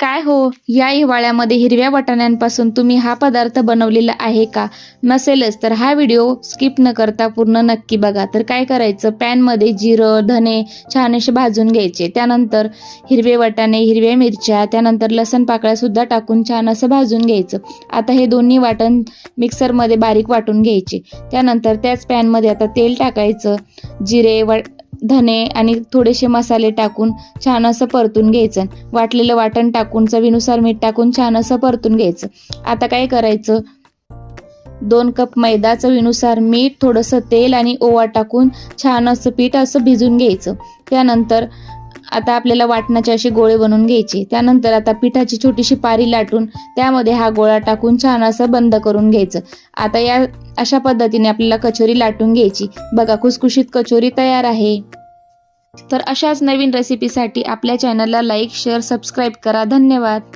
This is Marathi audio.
काय हो, या हिवाळ्यामध्ये हिरव्या वाटाण्यांपासून तुम्ही हा पदार्थ बनवलेला आहे का? नसेलच तर हा व्हिडिओ स्किप न करता पूर्ण नक्की बघा. तर काय करायचं, पॅनमध्ये जिरं, धने छान असे भाजून घ्यायचे. त्यानंतर हिरवे वाटाणे, हिरव्या मिरच्या, त्यानंतर लसण पाकळ्या सुद्धा टाकून छान असं भाजून घ्यायचं. आता हे दोन्ही वाटण मिक्सरमध्ये बारीक वाटून घ्यायचे. त्यानंतर त्याच पॅनमध्ये आता तेल टाकायचं. जिरे, धने आणि थोडेसे मसाले टाकून छान असं परतून घ्यायचं. वाटलेलं वाटण टाकून चवीनुसार मीठ टाकून छान असं परतून घ्यायचं. आता काय करायचं, 2 कप मैदा, चवीनुसार मीठ, थोडंसं तेल आणि ओवा टाकून छान असं पीठ असं भिजून घ्यायचं. त्यानंतर आता आपल्याला वाटणाचे असे गोळे बनवून घ्यायचे. त्यानंतर आता पिठाची छोटीशी पारी लाटून त्यामध्ये हा गोळा टाकून छान असं बंद करून घ्यायचं. आता या अशा पद्धतीने आपल्याला कचोरी लाटून घ्यायची. बघा, खुसखुशीत कचोरी तयार आहे. तर अशाच नवीन रेसिपीसाठी आपल्या चॅनलला लाईक, शेअर, सबस्क्राईब करा. धन्यवाद.